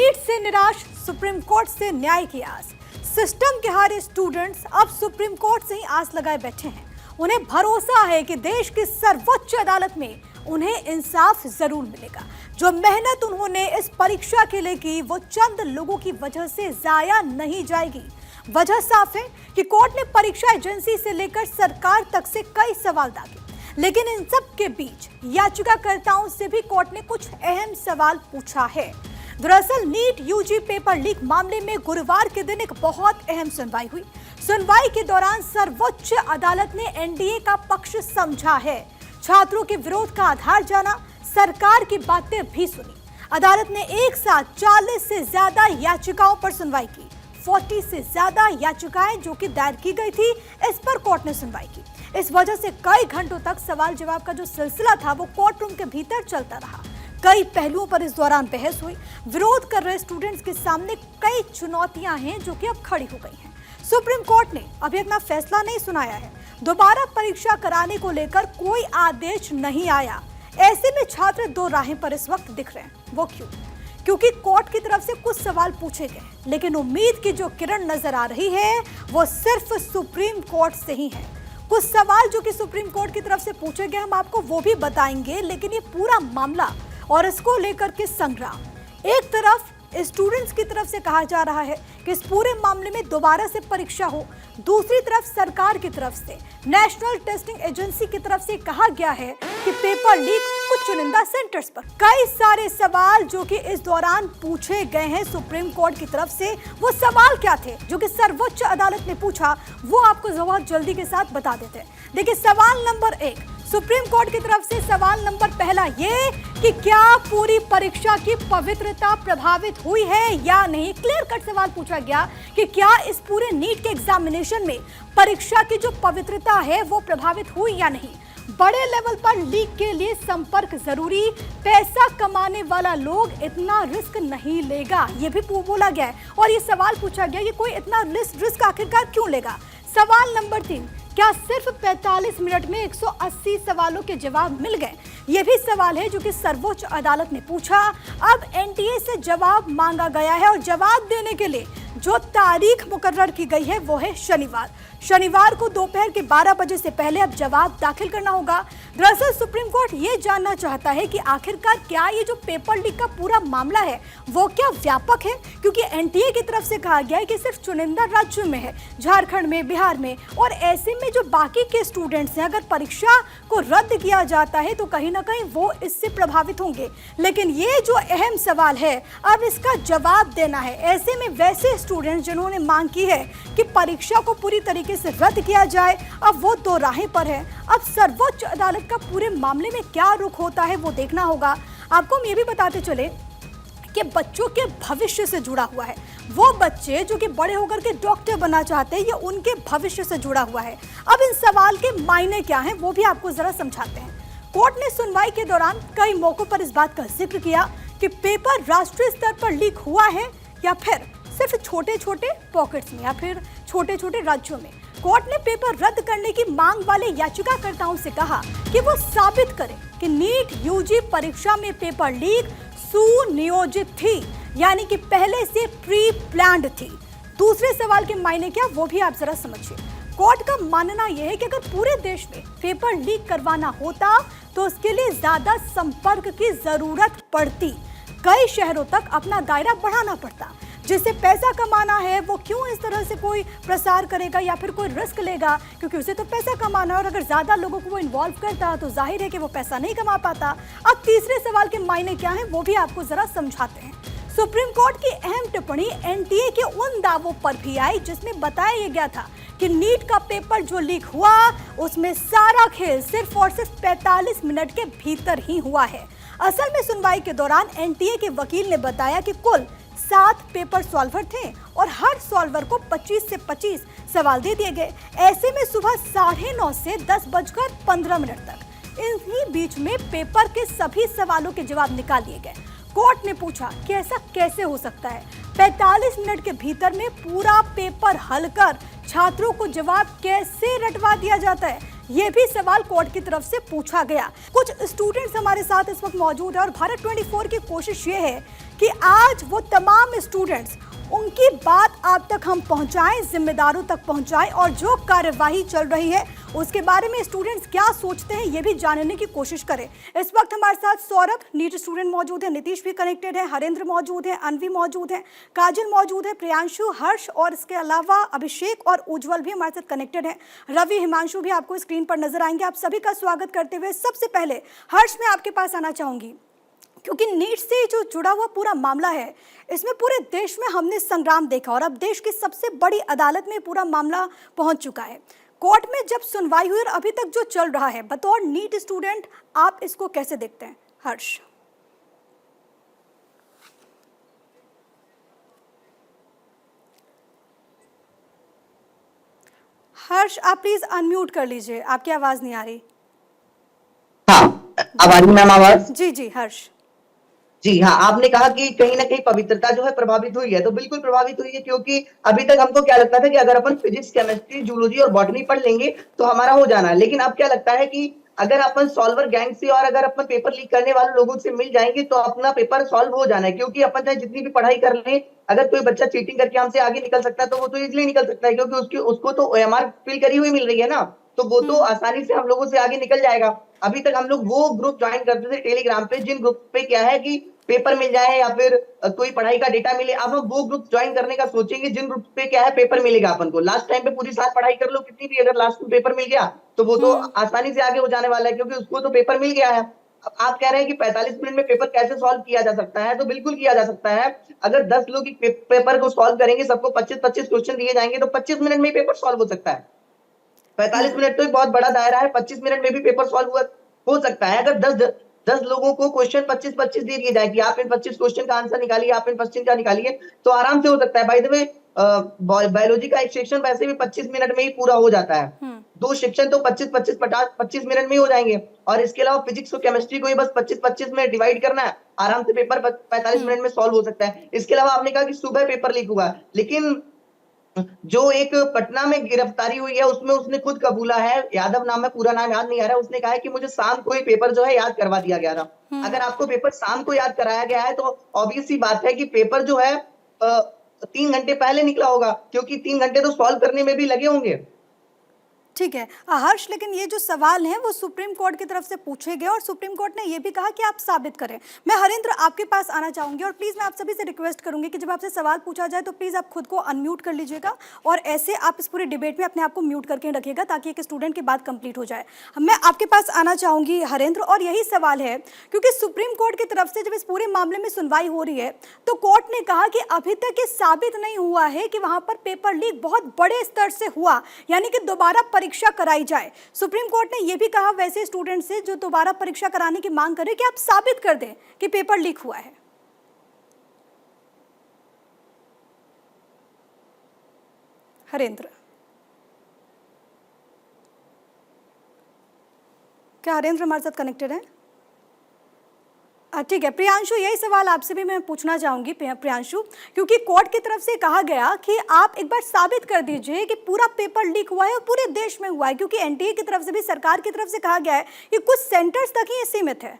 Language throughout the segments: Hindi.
नीट से निराश, सुप्रीम कोर्ट से न्याय की आस। सिस्टम के हारे स्टूडेंट्स अब सुप्रीम कोर्ट से ही आस लगाए बैठे हैं। उन्हें भरोसा है कि देश की सर्वोच्च अदालत में उन्हें इंसाफ जरूर मिलेगा। जो मेहनत उन्होंने इस परीक्षा के लिए की वो चंद लोगों की वजह से जाया नहीं जाएगी। वजह साफ है कि कोर्ट ने परीक्षा एजेंसी से लेकर सरकार तक से कई सवाल दागे, लेकिन इन सब के बीच याचिकाकर्ताओं से भी कोर्ट ने कुछ अहम सवाल पूछा है। दरअसल नीट यूजी पेपर लीक मामले में गुरुवार के दिन एक बहुत अहम सुनवाई हुई। सुनवाई के दौरान सर्वोच्च अदालत ने एनडीए का पक्ष समझा है, छात्रों के विरोध का आधार जाना, सरकार की बातें भी सुनी। अदालत ने एक साथ 40 से ज्यादा याचिकाओं पर सुनवाई की। 40 से ज्यादा याचिकाएं जो कि दायर की गई थी, इस पर कोर्ट ने सुनवाई की। इस वजह से कई घंटों तक सवाल जवाब का जो सिलसिला था वो कोर्ट रूम के भीतर चलता रहा। कई पहलुओं पर इस दौरान बहस हुई। विरोध कर रहे स्टूडेंट्स के सामने कई चुनौतियां हैं जो कि अब खड़ी हो गई हैं। सुप्रीम कोर्ट ने अभी अपना फैसला नहीं सुनाया है। दोबारा परीक्षा कराने को लेकर कोई आदेश नहीं आया। ऐसे में छात्र दो राहें पर इस वक्त दिख रहे हैं। वो क्यों? क्योंकि कोर्ट की तरफ से कुछ सवाल पूछे गए, लेकिन उम्मीद की जो किरण नजर आ रही है वो सिर्फ सुप्रीम कोर्ट से ही है। कुछ सवाल जो कि सुप्रीम कोर्ट की तरफ से पूछे गए हम आपको वो भी बताएंगे, लेकिन ये पूरा मामला और इसको लेकर के संग्राम, एक तरफ स्टूडेंट्स की तरफ से कहा जा रहा है कि इस पूरे मामले में दोबारा से परीक्षा हो, दूसरी तरफ सरकार की तरफ से, नेशनल टेस्टिंग एजेंसी की तरफ से कहा गया है कि पेपर लीक कुछ चुनिंदा सेंटर्स पर। कई सारे सवाल जो कि इस दौरान पूछे गए हैं सुप्रीम कोर्ट की तरफ से। वो सवाल क्या थे जो कि सर्वोच्च अदालत ने पूछा, वो आपको जवाब जल्दी के साथ बता देते हैं। देखिए, सवाल नंबर 1 सुप्रीम कोर्ट की तरफ से सवाल नंबर पहला ये कि क्या पूरी परीक्षा की पवित्रता प्रभावित हुई है या नहीं। क्लियर कट सवाल पूछा गया कि क्या इस पूरे नीट के एग्जामिनेशन में परीक्षा की जो पवित्रता है वो प्रभावित हुई या नहीं। बड़े लेवल पर लीक के लिए संपर्क जरूरी, पैसा कमाने वाला लोग इतना रिस्क नहीं लेगा, ये भी बोला गया है। और ये सवाल पूछा गया कि कोई इतना रिस्क आखिरकार क्यों लेगा। सवाल नंबर 3, क्या सिर्फ 45 मिनट में 180 सवालों के जवाब मिल गए। यह भी सवाल है जो कि सर्वोच्च अदालत ने पूछा। अब एनटीए से जवाब मांगा गया है और जवाब देने के लिए जो तारीख मुकर्रर की गई है वो है शनिवार को दोपहर के 12 बजे से पहले अब जवाब दाखिल करना होगा। दरअसल सुप्रीम कोर्ट ये जानना चाहता है कि आखिरकार क्या ये जो पेपर लीक का पूरा मामला है वो क्या व्यापक है, क्योंकि एनटीए की तरफ से कहा गया है कि सिर्फ चुनिंदा राज्यों में है, झारखंड में, बिहार में, और ऐसे में जो बाकी के स्टूडेंट्स हैं अगर परीक्षा को रद्द किया जाता है तो कहीं ना कहीं वो इससे प्रभावित होंगे। लेकिन ये जो अहम सवाल है अब इसका जवाब देना है। ऐसे में वैसे स्टूडेंट्स जिन्होंने मांग की है कि परीक्षा को पूरी तरीके से रद्द किया जाए, अब वो दो राहें पर है। अब सर्वोच्च अदालत का पूरे मामले में क्या रुख होता है वो देखना होगा। आपको हम ये भी बताते चले कि बच्चों के भविष्य से जुड़ा हुआ है। वो बच्चे जो कि बड़े होकर के डॉक्टर बनना चाहते हैं, ये उनके भविष्य से जुड़ा हुआ है। अब इन सवाल के मायने क्या हैं वो भी आपको जरा समझाते हैं। कोर्ट ने सुनवाई के दौरान कई मौकों पर इस बात का जिक्र किया कि पेपर राष्ट्रीय स्तर पर लीक हुआ है या फिर सिर्फ छोटे छोटे पॉकेट्स में या फिर छोटे छोटे राज्यों में। कोर्ट ने पेपर रद्द करने की मांग वाले याचिकाकर्ताओं से कहा कि वो साबित करें कि नीट यूजी परीक्षा में पेपर लीक सुनियोजित थी, यानी कि पहले से प्री प्लान्ड थी। दूसरे सवाल के मायने क्या वो भी आप जरा समझिए। कोर्ट का मानना यह है कि अगर पूरे देश में पेपर लीक करवाना होता तो उसके लिए ज्यादा संपर्क की जरूरत पड़ती, कई शहरों तक अपना दायरा बढ़ाना पड़ता। जिससे पैसा कमाना है वो क्यों इस तरह से कोई प्रसार करेगा या फिर कोई रिस्क लेगा, क्योंकि उसे तो पैसा कमाना है और अगर ज्यादा लोगों को वो इन्वॉल्व करता तो जाहिर है कि वो पैसा नहीं कमा पाता। अब तीसरे सवाल के मायने क्या है वो भी आपको जरा समझाते हैं। सुप्रीम कोर्ट की अहम टिप्पणी एनटीए के उन दावों पर भी आई जिसमें बताया गया था कि नीट का पेपर जो लीक हुआ उसमें सारा खेल सिर्फ और सिर्फ 45 मिनट के भीतर ही हुआ है। असल में सुनवाई के दौरान एनटीए के वकील ने बताया कि कुल 7 पेपर सॉल्वर थे और हर सॉल्वर को 25 से 25 सवाल दे दिए गए। ऐसे में सुबह 9:30 से 10:15 तक इन्हीं बीच में पेपर के सभी सवालों के जवाब निकाल लिए गए। कोर्ट ने पूछा कि ऐसा कैसे हो सकता है, 45 मिनट के भीतर में पूरा पेपर हल कर छात्रों को जवाब कैसे रटवा दिया जाता है। ये भी सवाल कोर्ट की तरफ से पूछा गया। कुछ स्टूडेंट्स हमारे साथ इस वक्त मौजूद है और भारत 24 की कोशिश ये है कि आज वो तमाम स्टूडेंट्स, उनकी बात आप तक हम पहुंचाएं, जिम्मेदारों तक पहुंचाएं और जो कार्यवाही चल रही है उसके बारे में स्टूडेंट्स क्या सोचते हैं ये भी जानने की कोशिश करें। इस वक्त हमारे साथ सौरभ नीट स्टूडेंट मौजूद है, नीतीश भी कनेक्टेड है, हरेंद्र मौजूद है, अनवी मौजूद है, काजल मौजूद है, प्रियांशु, हर्ष और इसके अलावा अभिषेक और उज्जवल भी हमारे साथ कनेक्टेड है। रवि, हिमांशु भी आपको स्क्रीन पर नजर आएंगे। आप सभी का स्वागत करते हुए सबसे पहले हर्ष, मैं आपके पास आना चाहूंगी क्योंकि नीट से जो जुड़ा हुआ पूरा मामला है, इसमें पूरे देश में हमने संग्राम देखा और अब देश की सबसे बड़ी अदालत में पूरा मामला पहुंच चुका है। कोर्ट में जब सुनवाई हुई और अभी तक जो चल रहा है, बतौर नीट स्टूडेंट आप इसको कैसे देखते हैं? हर्ष। हर्ष, आप प्लीज अनम्यूट कर लीजिए, आपकी आवाज नहीं आ रही। हाँ, अब आ रही मैम आवाज? जी जी हर्ष। जी हाँ, आपने कहा कि कहीं ना कहीं पवित्रता जो है प्रभावित हुई है, तो बिल्कुल प्रभावित हुई है, क्योंकि अभी तक हमको क्या लगता था कि अगर अपन फिजिक्स, केमिस्ट्री, जूलॉजी और बॉटनी पढ़ लेंगे तो हमारा हो जाना है। लेकिन अब क्या लगता है कि अगर अपन सॉल्वर गैंग से और अगर अपन पेपर लीक करने वाले लोगों से मिल जाएंगे तो अपना पेपर सॉल्व हो जाना है। क्योंकि अपन चाहे जितनी भी पढ़ाई कर लें, अगर कोई बच्चा चीटिंग करके हमसे आगे निकल सकता है तो वो तो इजिली निकल सकता है, क्योंकि उसको तो ओएमआर फिल करी हुई मिल रही है ना, तो वो तो आसानी से हम लोगों से आगे निकल जाएगा। अभी तक हम लोग वो ग्रुप ज्वाइन करते थे टेलीग्राम पे, जिन ग्रुप पे क्या है कि पेपर मिल जाए या फिर कोई पढ़ाई का डेटा मिले। अब हम वो ग्रुप ज्वाइन करने का सोचेंगे जिन ग्रुप पे क्या है पेपर मिलेगा अपन को। लास्ट टाइम पे पूरी साल पढ़ाई कर लो कितनी भी, अगर लास्ट में पेपर मिल गया तो वो तो आसानी से आगे हो जाने वाला है, क्योंकि उसको तो पेपर मिल गया है। अब आप कह रहे हैं कि 45 मिनट में पेपर कैसे सॉल्व किया जा सकता है, तो बिल्कुल किया जा सकता है। अगर 10 लोग पेपर को सॉल्व करेंगे, सबको 25-25 क्वेश्चन दिए जाएंगे तो 25 मिनट में पेपर सॉल्व हो सकता है। 45 मिनट तो एक बहुत बड़ा दायरा है, 25 मिनट में भी पेपर सॉल्व हो सकता है। अगर 10 लोगों को क्वेश्चन 25-25 दे दिए जाए कि आप इन 25 क्वेश्चन का आंसर निकालिए, आप इन 25 का निकालिए, तो आराम से हो सकता है। बाय द वे, बायोलॉजी का एक सेक्शन वैसे भी 25 मिनट में ही पूरा हो जाता है। 2 सेक्शन तो 25-25 मिनट में ही हो जाएंगे। और इसके अलावा फिजिक्स और केमिस्ट्री को ही बस 25-25 में डिवाइड करना है, आराम से पेपर 45 मिनट में सॉल्व हो सकता है। इसके अलावा आपने कहा कि सुबह पेपर लीक हुआ, लेकिन जो एक पटना में गिरफ्तारी हुई है उसमें उसने खुद कबूला है, यादव नाम है, पूरा नाम याद नहीं आ रहा है। उसने कहा है कि मुझे शाम को ही पेपर जो है याद करवा दिया गया था। अगर आपको पेपर शाम को याद कराया गया है तो ऑब्वियस सी बात है कि पेपर जो है 3 घंटे पहले निकला होगा, क्योंकि 3 घंटे तो सॉल्व करने में भी लगे होंगे। ठीक है हर्ष, लेकिन ये जो सवाल हैं वो सुप्रीम कोर्ट की तरफ से पूछे गए और सुप्रीम कोर्ट ने ये भी कहा कि आप साबित करें। मैं हरेंद्र आपके पास आना चाहूंगी और प्लीज़ मैं आप सभी से रिक्वेस्ट करूंगी कि जब आपसे सवाल पूछा जाए तो प्लीज़ आप खुद को अनम्यूट कर लीजिएगा और ऐसे आप इस पूरे डिबेट में अपने आप को म्यूट करके रखिएगा ताकि एक स्टूडेंट की बात कंप्लीट हो जाए। मैं आपके पास आना चाहूंगी हरेंद्र, और यही सवाल है क्योंकि सुप्रीम कोर्ट की तरफ से जब इस पूरे मामले में सुनवाई हो रही है तो कोर्ट ने कहा कि अभी तक ये साबित नहीं हुआ है कि वहां पर पेपर लीक बहुत बड़े स्तर से हुआ, यानी कि दोबारा परीक्षा कराई जाए। सुप्रीम कोर्ट ने यह भी कहा वैसे स्टूडेंट से जो दोबारा परीक्षा कराने की मांग करे कि आप साबित कर दें कि पेपर लीक हुआ है। हरेंद्र, क्या हरेंद्र हमारे साथ कनेक्टेड है? ठीक है प्रियांशु, यही सवाल आपसे भी मैं पूछना चाहूंगी प्रियांशु, क्योंकि कोर्ट की तरफ से कहा गया कि आप एक बार साबित कर दीजिए कि पूरा पेपर लीक हुआ है और पूरे देश में हुआ है, क्योंकि एनटीए की तरफ से भी, सरकार की तरफ से कहा गया है कि कुछ सेंटर्स तक ही ये सीमित है।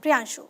प्रियांशु।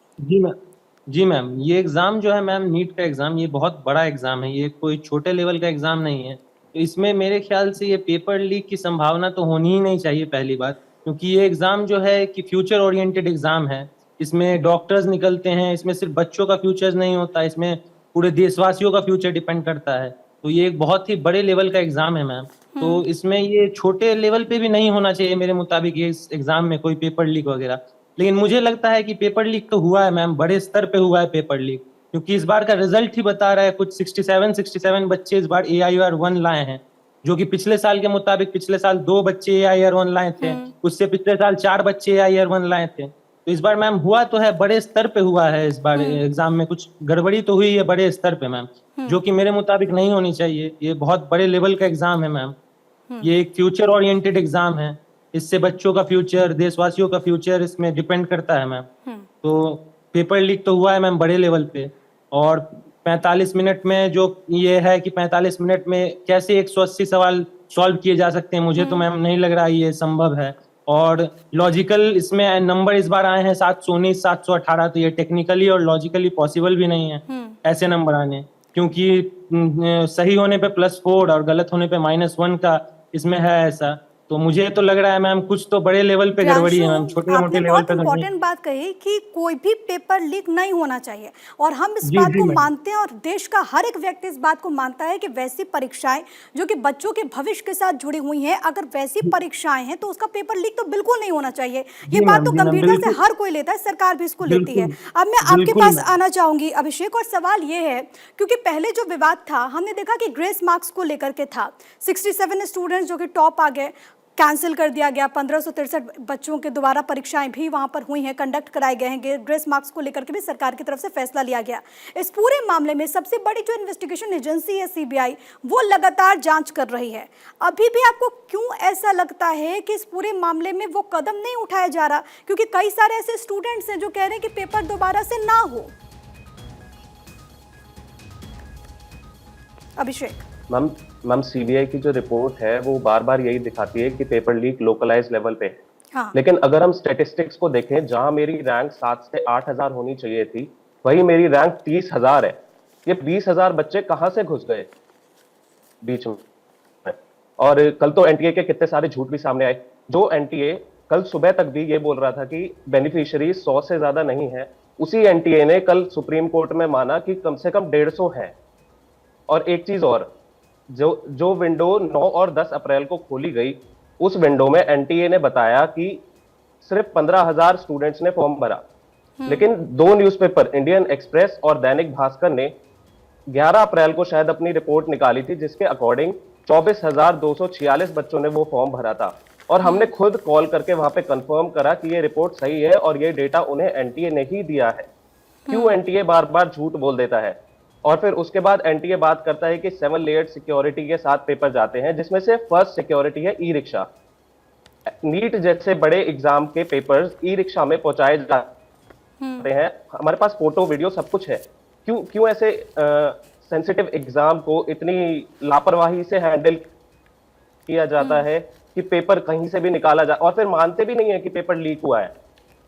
जी मैम, ये एग्जाम जो है मैम, नीट का एग्जाम, ये बहुत बड़ा एग्जाम है, ये कोई छोटे लेवल का एग्जाम नहीं है। तो इसमें मेरे ख्याल से ये पेपर लीक की संभावना तो होनी ही नहीं चाहिए, पहली बात, क्योंकि ये एग्जाम जो है कि फ्यूचर ओरिएंटेड एग्जाम है। इसमें डॉक्टर्स निकलते हैं, इसमें सिर्फ बच्चों का फ्यूचर नहीं होता, इसमें पूरे देशवासियों का फ्यूचर डिपेंड करता है। तो ये एक बहुत ही बड़े लेवल का एग्जाम है मैम, तो इसमें ये छोटे लेवल पे भी नहीं होना चाहिए मेरे मुताबिक ये इस एग्जाम में कोई पेपर लीक वगैरह। लेकिन मुझे लगता है कि पेपर लीक तो हुआ है मैम, बड़े स्तर पे हुआ है पेपर लीक, क्योंकि इस बार का रिजल्ट ही बता रहा है कुछ 67 बच्चे इस बार AIR1 लाए हैं, जो कि पिछले साल के मुताबिक पिछले साल 2 बच्चे AIR1 लाए थे, उससे पिछले साल 4 बच्चे AIR1 लाए थे। तो इस बार मैम हुआ तो है, बड़े स्तर पे हुआ है, इस बार एग्जाम में कुछ गड़बड़ी तो हुई है बड़े स्तर पे मैम, जो कि मेरे मुताबिक नहीं होनी चाहिए। ये बहुत बड़े लेवल का एग्जाम है मैम, ये एक फ्यूचर ओरिएंटेड एग्जाम है, इससे बच्चों का फ्यूचर, देशवासियों का फ्यूचर इसमें डिपेंड करता है मैम। तो पेपर लीक तो हुआ है मैम बड़े लेवल पे, और 45 मिनट में जो ये है कि 45 मिनट में कैसे 180 सवाल सॉल्व किए जा सकते हैं, मुझे तो मैम नहीं लग रहा ये संभव है। और लॉजिकल इसमें नंबर इस बार आए हैं 719, 718, तो ये टेक्निकली और लॉजिकली पॉसिबल भी नहीं है ऐसे नंबर आने, क्योंकि सही होने पे +4 और गलत होने पे -1 का इसमें है ऐसा। तो मुझे तो लग रहा है मैम कुछ तो बड़े लेवल पे गड़बड़ी है मैम, छोटे मोटे आपने लेवल बहुत पे तो नहीं। इंपॉर्टेंट बात कही कि कोई भी पेपर लीक नहीं होना चाहिए, और हम इस जी, बात जी को मैम। मानते हैं, और देश का हर एक व्यक्ति इस बात को मानता है कि वैसी परीक्षाएं जो कि बच्चों के भविष्य के साथ जुड़ी हुई हैं, अगर वैसी परीक्षाएं हैं तो उसका पेपर लीक तो बिल्कुल नहीं होना चाहिए। ये बात तो जी मैम, गंभीरता से बिल्कुल, हर कोई लेता है, सरकार भी इसको लेती है। बिल्कुल, अब मैं आपके बिल्कुल पास मैम। आना चाहूंगी अभिषेक, और सवाल ये है, क्योंकि पहले जो विवाद था हमने देखा कि ग्रेस मार्क्स को लेकर के था, 67 स्टूडेंट्स जो कि टॉप आ गए, कैंसिल कर दिया गया, 1563 बच्चों के द्वारा परीक्षाएं भी वहां पर हुई हैं, कंडक्ट कराए गए हैं, ग्रेस मार्क्स को लेकर के भी सरकार की तरफ से फैसला लिया गया। इस पूरे मामले में सबसे बड़ी जो इन्वेस्टिगेशन एजेंसी है सीबीआई, वो लगातार जांच कर रही है। अभी भी आपको क्यों ऐसा लगता है कि इस पूरे मामले में वो कदम नहीं उठाया जा रहा? क्योंकि कई सारे ऐसे स्टूडेंट्स हैं जो कह रहे हैं कि पेपर दोबारा से ना हो। अभिषेक मैम सीबीआई की जो रिपोर्ट है वो बार बार यही दिखाती है कि पेपर लीक लोकलाइज लेवल पे है। हाँ। लेकिन अगर हम स्टैटिस्टिक्स को देखें, जहां मेरी रैंक 7 से 8,000 होनी चाहिए थी, वही मेरी रैंक 30,000 है। ये 20,000 बच्चे कहां से घुस गए बीच में? और कल तो एनटीए के कितने सारे झूठ भी सामने आए। जो एनटीए कल सुबह तक भी ये बोल रहा था कि बेनिफिशियरी 100 से ज्यादा नहीं है, उसी एनटीए ने कल सुप्रीम कोर्ट में माना कि कम से कम 150 है। और एक चीज और, जो विंडो 9 और 10 अप्रैल को खोली गई, उस विंडो में एनटीए ने बताया कि सिर्फ 15,000 स्टूडेंट्स ने फॉर्म भरा। लेकिन दो न्यूज़पेपर, इंडियन एक्सप्रेस और दैनिक भास्कर ने 11 अप्रैल को शायद अपनी रिपोर्ट निकाली थी, जिसके अकॉर्डिंग 24,246 बच्चों ने वो फॉर्म भरा था। और हमने खुद कॉल करके वहां पे कंफर्म करा कि ये रिपोर्ट सही है और ये डेटा उन्हें एनटीए ने ही दिया है। क्यों एनटीए बार बार झूठ बोल देता है? और फिर उसके बाद एनटीए बात करता है कि 7 लेयर्ड सिक्योरिटी के साथ पेपर जाते हैं, जिसमें से फर्स्ट सिक्योरिटी है ई रिक्शा। नीट जैसे बड़े एग्जाम के पेपर्स ई रिक्शा में पहुंचाए जाते हैं। हमारे पास फोटो वीडियो सब कुछ है। क्यों ऐसे सेंसिटिव एग्जाम को इतनी लापरवाही से हैंडल किया जाता है कि पेपर कहीं से भी निकाला जा, और फिर मानते भी नहीं है कि पेपर लीक हुआ है।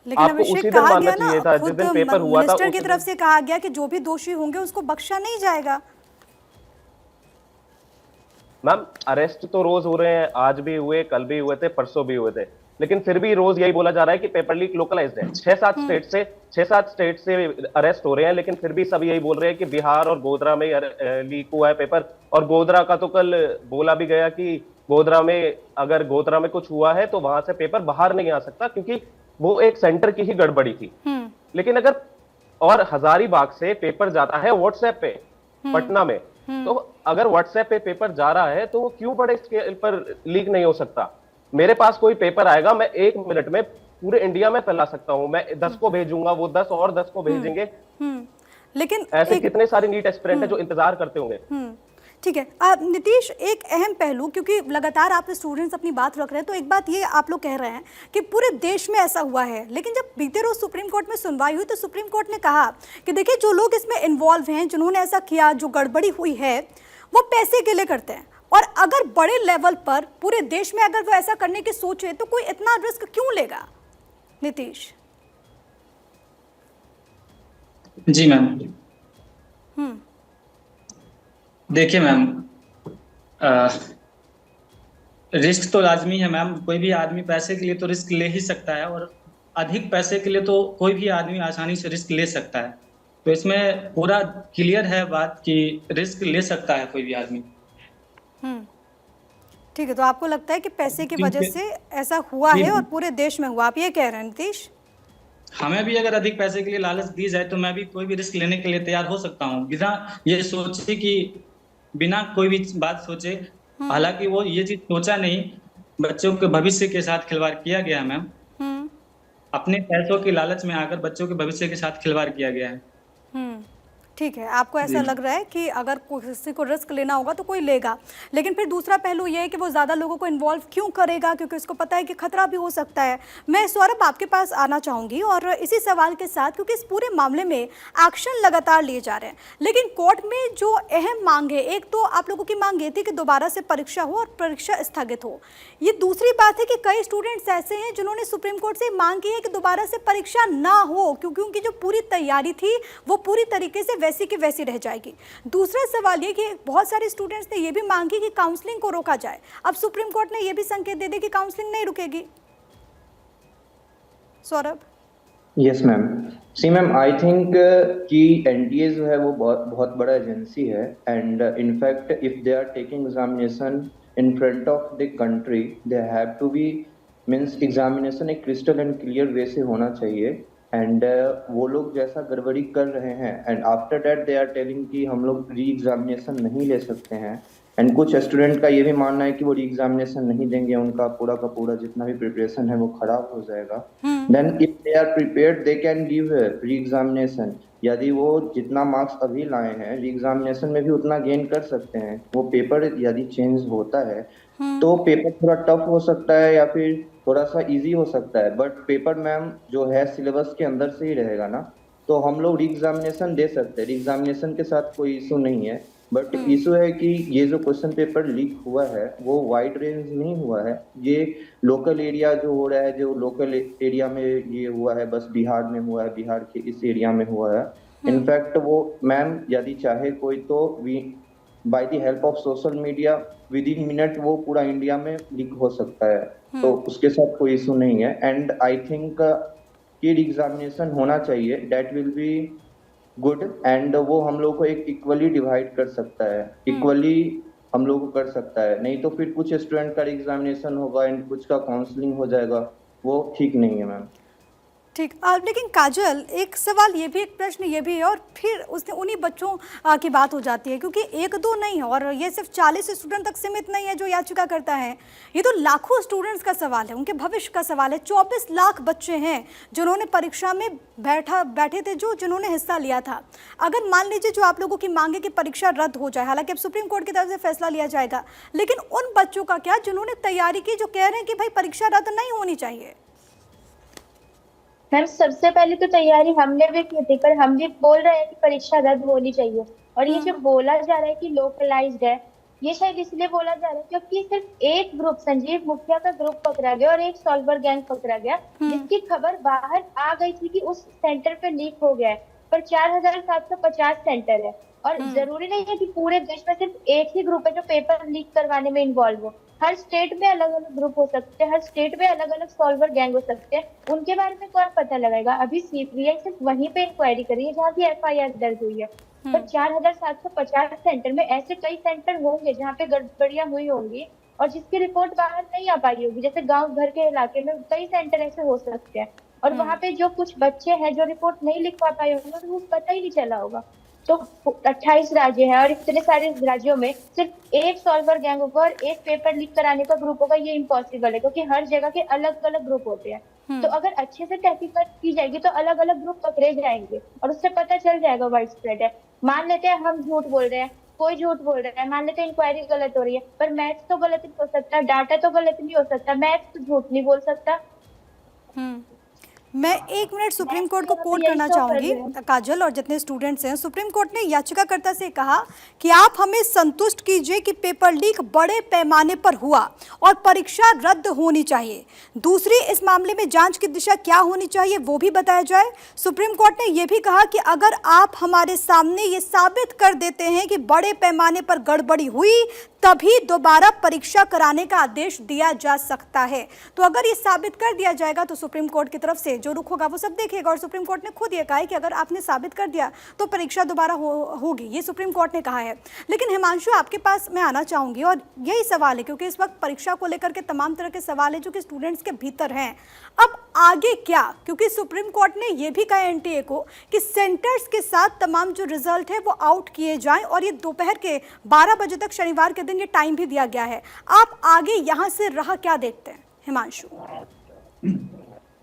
लेकिन आपको अभिषेक उसी दिन कहा मानना गया चाहिए ना, था जिस दिन पेपर हुआ था। मिनिस्टर की तरफ से कहा गया कि जो भी दोषी होंगे उसको बख्शा नहीं जाएगा। मैम अरेस्ट तो रोज हो रहे हैं, आज भी हुए, कल भी हुए थे, परसों भी हुए थे, लेकिन फिर भी रोज यही बोला जा रहा है कि पेपर लीक लोकलाइज्ड है। 6-7 स्टेट से अरेस्ट हो रहे हैं, लेकिन फिर भी सब यही बोल रहे हैं कि बिहार और गोधरा में लीक हुआ है पेपर। और गोधरा का तो कल बोला भी गया कि गोधरा में कुछ हुआ है तो वहां से पेपर बाहर नहीं आ सकता, क्योंकि वो एक सेंटर की ही गड़बड़ी थी। लेकिन अगर और हजारीबाग से पेपर जाता है व्हाट्सएप पे पटना में, तो अगर व्हाट्सएप पे पेपर जा रहा है तो वो क्यों बड़े स्केल पर लीक नहीं हो सकता? मेरे पास कोई पेपर आएगा, मैं 1 मिनट में पूरे इंडिया में फैला सकता हूं। मैं 10 को भेजूंगा, वो 10 और 10 को भेजेंगे। लेकिन ऐसे कितने सारे नीट एस्पिरेंट है जो इंतजार करते होंगे। ठीक है। नीतीश, एक अहम पहलू, क्योंकि लगातार आप स्टूडेंट्स अपनी बात रख रहे हैं, तो एक बात ये आप लोग कह रहे हैं कि पूरे देश में ऐसा हुआ है, लेकिन जब बीते रोज सुप्रीम कोर्ट में सुनवाई हुई तो सुप्रीम कोर्ट ने कहा कि देखिए जो लोग इसमें इन्वॉल्व हैं, जिन्होंने ऐसा किया, जो गड़बड़ी हुई है, वो पैसे के लिए करते हैं, और अगर बड़े लेवल पर पूरे देश में अगर वो ऐसा करने की सोचे तो कोई इतना रिस्क क्यों लेगा? नीतीश जी मैम, देखिए मैम, रिस्क तो लाजमी है मैम। कोई भी आदमी पैसे के लिए तो रिस्क ले ही सकता है, और अधिक पैसे के लिए तो कोई भी आदमी आसानी से रिस्क ले सकता है। तो इसमें पूरा क्लियर है बात कि रिस्क ले सकता है कोई भी आदमी। ठीक है, तो आपको लगता है कि पैसे की वजह से ऐसा हुआ है और पूरे देश में हुआ, आप ये कह रहे हैं नीतीश? हमें भी अगर अधिक पैसे के लिए लालच दी जाए तो मैं भी कोई भी रिस्क लेने के लिए तैयार हो सकता हूँ, बिना ये सोचे कि बिना कोई भी बात सोचे। हालांकि वो ये चीज सोचा नहीं, बच्चों के भविष्य के साथ खिलवाड़ किया गया है मैम। अपने पैसों की लालच में आकर बच्चों के भविष्य के साथ खिलवाड़ किया गया है। ठीक है, आपको ऐसा लग रहा है कि अगर किसी को रिस्क लेना होगा तो कोई लेगा, लेकिन फिर दूसरा पहलू ये है कि वो ज़्यादा लोगों को इन्वॉल्व क्यों करेगा, क्योंकि उसको पता है कि खतरा भी हो सकता है। मैं सौरभ आपके पास आना चाहूँगी, और इसी सवाल के साथ, क्योंकि इस पूरे मामले में एक्शन लगातार लिए जा रहे हैं, लेकिन कोर्ट में जो अहम मांग है, एक तो आप लोगों की मांग ये थी कि दोबारा से परीक्षा हो और परीक्षा स्थगित हो। ये दूसरी बात है कि कई स्टूडेंट्स ऐसे हैं जिन्होंने सुप्रीम कोर्ट से मांग की है कि दोबारा से परीक्षा ना हो, क्योंकि उनकी जो पूरी तैयारी थी वो पूरी तरीके से वैसी की वैसी रह जाएगी। दूसरा सवाल ये कि बहुत सारे स्टूडेंट्स ने ये भी मांगी कि काउंसलिंग को रोका जाए। अब सुप्रीम कोर्ट ने ये भी संकेत दे दिया कि काउंसलिंग नहीं रुकेगी। Saurabh. Yes ma'am. See ma'am, I think कि एनटीए जो है वो बहुत बड़ा एजेंसी है, and in fact if they are taking examination in front of the country, they have to be means examination एक क्रिस्टल एंड क्लियर वे से होना चाहिए। एंड वो लोग जैसा गड़बड़ी कर रहे हैं and after that they are telling कि हम लोग री एग्जामिनेशन नहीं ले सकते हैं, एंड कुछ स्टूडेंट का ये भी मानना है कि वो री एग्जामिनेशन नहीं देंगे, उनका पूरा का पूरा जितना भी प्रिपरेशन है वो खराब हो जाएगा। Then if they are prepared they can give re examination. यदि वो जितना मार्क्स अभी लाए हैं री एग्जामिनेशन में भी उतना गेन कर सकते हैं। वो पेपर यदि चेंज होता है तो पेपर थोड़ा टफ हो सकता है या फिर थोड़ा सा इजी हो सकता है, बट पेपर मैम जो है सिलेबस के अंदर से ही रहेगा ना, तो हम लोग री एग्जामिनेशन दे सकते हैं। री एग्जामिनेशन के साथ कोई इशू नहीं है, बट इशू है कि ये जो क्वेश्चन पेपर लीक हुआ है वो वाइड रेंज नहीं हुआ है। ये लोकल एरिया जो हो रहा है, जो लोकल एरिया में ये हुआ है, बस बिहार में हुआ है, बिहार के इस एरिया में हुआ है। इनफैक्ट वो मैम यदि चाहे कोई तो by the help of social media with in minute वो पूरा इंडिया में लीक हो सकता है, तो उसके साथ कोई इशू नहीं है। एंड आई थिंक कि एग्जामिनेशन होना चाहिए, that will be good, and वो हम लोग को एक इक्वली डिवाइड कर सकता है, इक्वली हम लोग को कर सकता है। नहीं तो फिर कुछ स्टूडेंट का एग्जामिनेशन होगा एंड कुछ का काउंसलिंग हो जाएगा, वो ठीक नहीं है मैम। ठीक। लेकिन काजल, एक सवाल ये भी, एक प्रश्न ये भी है, और फिर उसने उन्हीं बच्चों की बात हो जाती है, क्योंकि एक दो नहीं, और ये सिर्फ 40 स्टूडेंट तक सीमित नहीं है जो याचिका करता है, ये तो लाखों स्टूडेंट्स का सवाल है, उनके भविष्य का सवाल है। 24 लाख बच्चे हैं जिन्होंने परीक्षा में बैठे थे, जिन्होंने हिस्सा लिया था। अगर मान लीजिए जो आप लोगों की मांग है कि परीक्षा रद्द हो जाए, हालांकि अब सुप्रीम कोर्ट की तरफ से फैसला लिया जाएगा, लेकिन उन बच्चों का क्या जिन्होंने तैयारी की, जो कह रहे हैं कि भाई परीक्षा रद्द नहीं होनी चाहिए? मैम, सबसे पहले तो तैयारी हमने भी की थी, पर हम भी बोल रहे हैं कि परीक्षा रद्द होनी चाहिए। और ये जो बोला जा रहा है कि लोकलाइज्ड है, ये शायद इसलिए बोला जा रहा है क्योंकि सिर्फ एक ग्रुप, संजीव मुखिया का ग्रुप पकड़ा गया और एक सॉल्वर गैंग पकड़ा गया, जिसकी खबर बाहर आ गई थी कि उस सेंटर पे लीक हो गया है। पर 4750 सेंटर है, और जरूरी नहीं है कि पूरे देश में सिर्फ एक ही ग्रुप है जो पेपर लीक करवाने में इन्वॉल्व हो। हर स्टेट में अलग अलग ग्रुप हो सकते हैं, हर स्टेट में अलग अलग सॉल्वर गैंग हो सकते हैं, उनके बारे में कौन पता लगाएगा? अभी सीबीआई सिर्फ वहीं पे इंक्वायरी करी है जहाँ की एफआईआर दर्ज हुई है। पर 4750 सेंटर में ऐसे कई सेंटर होंगे जहाँ पे गड़बड़ियां हुई होंगी और जिसकी रिपोर्ट बाहर नहीं आ पाई होगी। जैसे गांव घर के इलाके में कई सेंटर ऐसे हो सकते हैं, और वहाँ पे जो कुछ बच्चे हैं जो रिपोर्ट नहीं लिखवा पाए होंगे, तो पता ही नहीं चला होगा। तो 28 राज्य हैं, और इतने सारे राज्यों में सिर्फ एक सॉल्वर गैंग होगा और एक पेपर लीक कराने का ग्रुप होगा, ये इम्पॉसिबल है, क्योंकि हर जगह के अलग अलग ग्रुप होते हैं। तो अगर अच्छे से तहकीकात की जाएगी तो अलग अलग ग्रुप पकड़े जाएंगे और उससे पता चल जाएगा वाइड स्प्रेड है। मान लेते हैं हम झूठ बोल रहे हैं, कोई झूठ बोल रहा है, मान लेते हैं इंक्वायरी गलत हो रही है, पर मैथ्स तो गलत नहीं हो सकता, डाटा तो गलत नहीं हो सकता, मैथ्स तो झूठ नहीं बोल सकता। मैं 1 मिनट सुप्रीम कोर्ट को कोट करना चाहूंगी काजल और जितने स्टूडेंट्स हैं। सुप्रीम कोर्ट ने याचिकाकर्ता से कहा कि आप हमें संतुष्ट कीजिए कि पेपर लीक बड़े पैमाने पर हुआ और परीक्षा रद्द होनी चाहिए। दूसरी, इस मामले में जांच की दिशा क्या होनी चाहिए वो भी बताया जाए। सुप्रीम कोर्ट ने यह भी कहा कि अगर आप हमारे सामने ये साबित कर देते हैं कि बड़े पैमाने पर गड़बड़ी हुई, तभी दोबारा परीक्षा कराने का आदेश दिया जा सकता है। तो अगर ये साबित कर दिया जाएगा तो सुप्रीम कोर्ट की तरफ से जो रुख होगा वो सब देखेगा, और सुप्रीम कोर्ट ने खुद ये कहा है कि अगर आपने साबित कर दिया तो परीक्षा दोबारा होगी, ये सुप्रीम कोर्ट ने कहा है। लेकिन हिमांशु, आपके पास मैं आना चाहूंगी और यही सवाल है, क्योंकि इस वक्त परीक्षा को लेकर के तमाम तरह के सवाल है जो कि स्टूडेंट्स के भीतर हैं। अब आगे क्या? क्योंकि सुप्रीम कोर्ट ने यह भी कहा एनटीए को कि सेंटर्स के साथ तमाम जो रिजल्ट है वो आउट किए जाएं, और ये दोपहर के 12 बजे तक शनिवार के दिन ये टाइम भी दिया गया है। आप आगे यहाँ से राह क्या देखते हैं हिमांशु?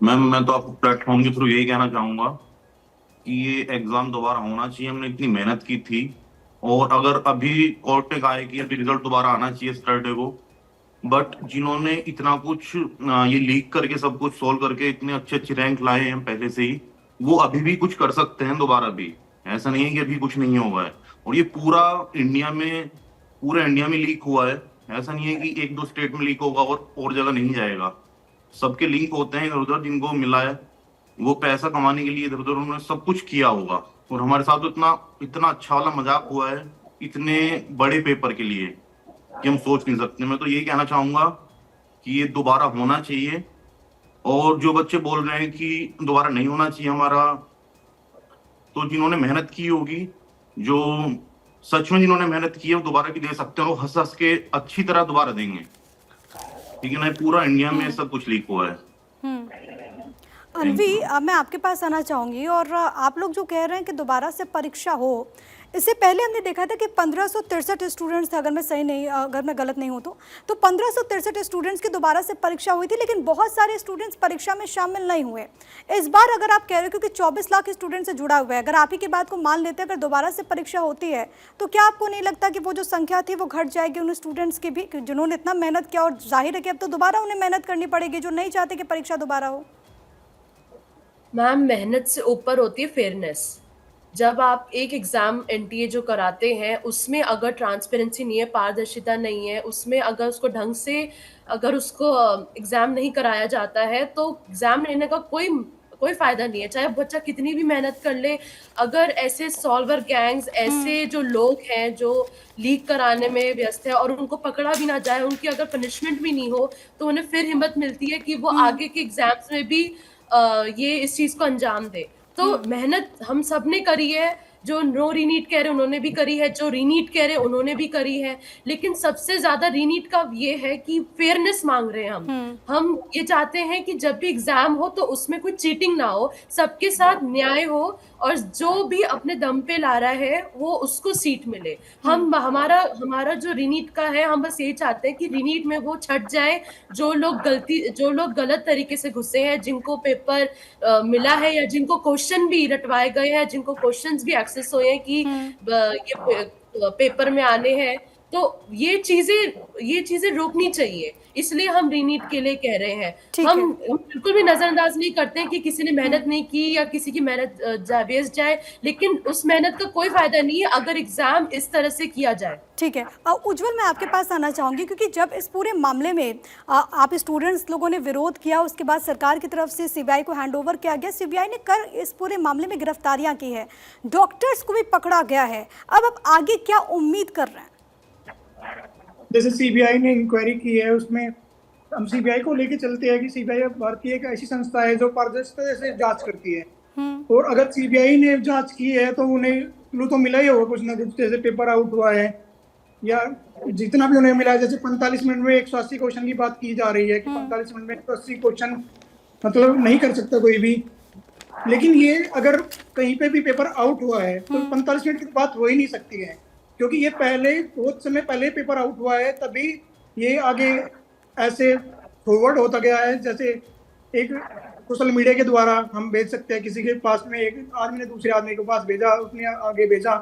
मैम, मैं तो आपको प्लेटफॉर्म के थ्रू यही कहना चाहूंगा कि ये एग्जाम दोबारा होना चाहिए। हमने इतनी मेहनत की थी, और अगर अभी कोर्ट ने कहा है कि अभी रिजल्ट दोबारा आना चाहिए सैटरडे को, बट जिन्होंने इतना कुछ ये लीक करके सब कुछ सोल्व करके इतने अच्छे रैंक लाए हैं पहले से ही, वो अभी भी कुछ कर सकते हैं दोबारा भी। ऐसा नहीं है कि अभी कुछ नहीं होगा है। और ये पूरे इंडिया में लीक हुआ है। ऐसा नहीं है कि 1-2 स्टेट में लीक होगा और जगह नहीं जाएगा। सबके लिंक होते हैं इधर उधर, जिनको मिला है वो पैसा कमाने के लिए इधर उधर उन्होंने सब कुछ किया होगा। और हमारे साथ तो इतना इतना अच्छा वाला मजाक हुआ है इतने बड़े पेपर के लिए कि हम सोच नहीं सकते। मैं तो यही कहना चाहूंगा कि ये दोबारा होना चाहिए, और जो बच्चे बोल रहे हैं कि दोबारा नहीं होना चाहिए हमारा, तो जिन्होंने मेहनत की होगी, जो सच में जिन्होंने मेहनत की है वो दोबारा भी दे सकते हैं, वो हंस हंस के अच्छी तरह दोबारा देंगे। ठीक है ना, पूरा इंडिया में सब कुछ लीक हुआ है। अनवी, मैं आपके पास आना चाहूँगी, और आप लोग जो कह रहे हैं कि दोबारा से परीक्षा हो, इससे पहले हमने देखा था कि 1563 स्टूडेंट्स थे, अगर मैं गलत नहीं हूँ तो 1563 स्टूडेंट्स की दोबारा से परीक्षा हुई थी, लेकिन बहुत सारे स्टूडेंट्स परीक्षा में शामिल नहीं हुए। इस बार अगर आप कह रहे हो क्योंकि 24 लाख स्टूडेंट से जुड़ा हुआ है, अगर आप ही की बात को मान लेते हैं, अगर दोबारा से परीक्षा होती है तो क्या आपको नहीं लगता कि वो जो संख्या थी वो घट जाएगी उन स्टूडेंट्स की भी, जिन्होंने इतना मेहनत किया, और जाहिर है कि अब तो दोबारा उन्हें मेहनत करनी पड़ेगी जो नहीं चाहते कि परीक्षा दोबारा हो। मैम, मेहनत से ऊपर होती है फेयरनेस। जब आप एक एग्जाम एनटीए जो कराते हैं उसमें अगर ट्रांसपेरेंसी नहीं है, पारदर्शिता नहीं है, उसमें अगर उसको ढंग से उसको एग्जाम नहीं कराया जाता है तो एग्जाम लेने का कोई फायदा नहीं है, चाहे बच्चा कितनी भी मेहनत कर ले। अगर ऐसे सॉल्वर गैंग्स, ऐसे जो लोग हैं जो लीक कराने में व्यस्त है और उनको पकड़ा भी ना जाए, उनकी अगर पनिशमेंट भी नहीं हो, तो उन्हें फिर हिम्मत मिलती है कि वो आगे के एग्जाम्स में भी ये इस चीज को अंजाम दे। तो मेहनत हम सब ने करी है, जो नो रीनीट कह रहे उन्होंने भी करी है, जो रीनीट कह रहे उन्होंने भी करी है, लेकिन सबसे ज्यादा रीनीट का ये है कि फेयरनेस मांग रहे हैं हम ये चाहते हैं कि जब भी एग्जाम हो तो उसमें कोई चीटिंग ना हो, सबके साथ न्याय हो, और जो भी अपने दम पे ला रहा है वो उसको सीट मिले। हमारा जो रीनीट का है, हम बस ये चाहते हैं कि रीनीट में वो छट जाए जो लोग गलत तरीके से घुसे हैं, जिनको पेपर मिला है या जिनको क्वेश्चन भी रटवाए गए हैं, जिनको क्वेश्चंस भी एक्सेस हुए हैं कि ये पेपर में आने हैं, तो ये चीजें रोकनी चाहिए। इसलिए हम रीनीट के लिए कह रहे हैं। हम बिल्कुल भी नजरअंदाज नहीं करते हैं कि किसी ने मेहनत नहीं की या किसी की मेहनत वेस्ट जाए, लेकिन उस मेहनत का कोई फायदा नहीं है अगर एग्जाम इस तरह से किया जाए। ठीक है, उज्जवल, मैं आपके पास आना चाहूँगी क्योंकि जब इस पूरे मामले में आप स्टूडेंट्स लोगों ने विरोध किया, उसके बाद सरकार की तरफ से सीबीआई को हैंडओवर किया गया, सीबीआई ने कर इस पूरे मामले में गिरफ्तारियां की है, डॉक्टर्स को भी पकड़ा गया है, अब आप आगे क्या उम्मीद कर रहे हैं? जैसे सीबीआई ने इंक्वायरी की है, उसमें हम सीबीआई को लेके चलते हैं कि सीबीआई भारतीय एक ऐसी संस्था है जो पारदर्शिता से जांच करती है, और अगर सीबीआई ने जांच की है तो उन्हें क्लू तो मिला ही होगा कुछ ना कुछ, जैसे पेपर आउट हुआ है या जितना भी उन्हें मिला है। जैसे 45 मिनट में 180 क्वेश्चन की बात की जा रही है कि 45 मिनट में 180 क्वेश्चन मतलब नहीं कर सकता कोई भी, लेकिन ये अगर कहीं पे भी पेपर आउट हुआ है तो 45 मिनट की बात हो ही नहीं सकती है, क्योंकि ये बहुत समय पहले पेपर आउट हुआ है, तभी ये आगे ऐसे फॉरवर्ड होता गया है। जैसे एक सोशल मीडिया के द्वारा हम भेज सकते हैं, किसी के पास में एक आदमी ने दूसरे आदमी के पास भेजा, उसने आगे भेजा,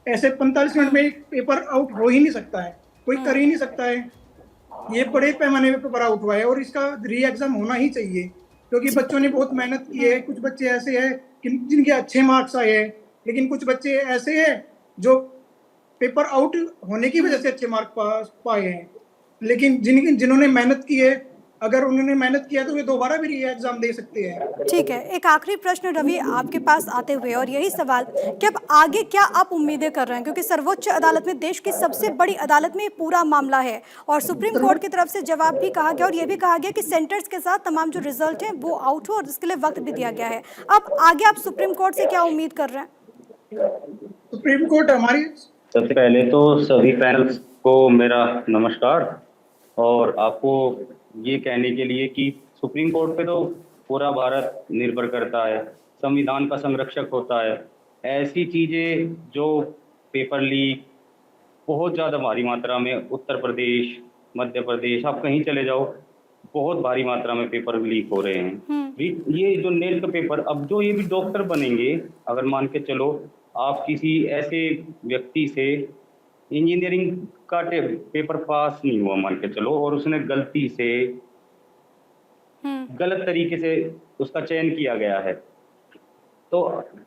ऐसे 45 मिनट में एक पेपर आउट हो ही नहीं सकता है, कोई कर ही नहीं सकता है। ये बड़े पैमाने पे पेपर आउट हुआ है और इसका री एग्जाम होना ही चाहिए, क्योंकि बच्चों ने बहुत मेहनत की है। कुछ बच्चे ऐसे हैं जिनके अच्छे मार्क्स आए हैं, लेकिन कुछ बच्चे ऐसे हैं जो पेपर आउट होने की वजह से अच्छे मार्क पाए हैं, लेकिन जिन्होंने मेहनत की है, अगर उन्होंने मेहनत किया तो वे दोबारा भी री एग्जाम दे सकते हैं। ठीक है, एक आखिरी प्रश्न रवि आपके पास आते हुए, और यही सवाल कि अब आगे क्या आप उम्मीदें कर रहे हैं, क्योंकि सर्वोच्च अदालत में, देश की सबसे बड़ी अदालत में पूरा मामला है, और सुप्रीम कोर्ट की तरफ से जवाब भी कहा गया और ये भी कहा गया कि सेंटर्स के साथ तमाम जो रिजल्ट हैं वो आउट हो, और इसके लिए वक्त भी दिया गया है। अब आगे आप सुप्रीम कोर्ट से क्या उम्मीद कर रहे हैं? सुप्रीम कोर्ट हमारी, सबसे पहले तो सभी पैनल्स को मेरा नमस्कार, और आपको ये कहने के लिए कि सुप्रीम कोर्ट पे तो पूरा भारत निर्भर करता है, संविधान का संरक्षक होता है। ऐसी चीज़ें जो पेपर लीक बहुत ज़्यादा भारी मात्रा में, उत्तर प्रदेश, मध्य प्रदेश, आप कहीं चले जाओ, बहुत भारी मात्रा में पेपर लीक हो रहे हैं। ये जो नेट का पेपर, अब जो ये भी डॉक्टर बनेंगे, अगर मान के चलो आप किसी ऐसे व्यक्ति से इंजीनियरिंग का पेपर पास नहीं हुआ मान के चलो, और उसने गलती से गलत तरीके से उसका चयन किया गया है, तो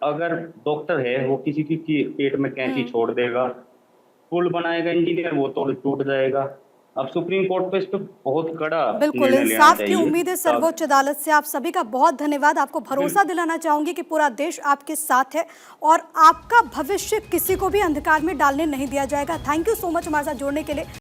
अगर डॉक्टर है वो किसी की पेट में कैंची छोड़ देगा, पुल बनाएगा इंजीनियर, वो तो टूट जाएगा। अब सुप्रीम कोर्ट पे इस पे बहुत कड़ा बिल्कुल, निर्णय लेना इंसाफ की चाहिए। उम्मीद है सर्वोच्च अदालत से। आप सभी का बहुत धन्यवाद। आपको भरोसा दिलाना चाहूंगी कि पूरा देश आपके साथ है और आपका भविष्य किसी को भी अंधकार में डालने नहीं दिया जाएगा। थैंक यू सो मच हमारे साथ जुड़ने के लिए।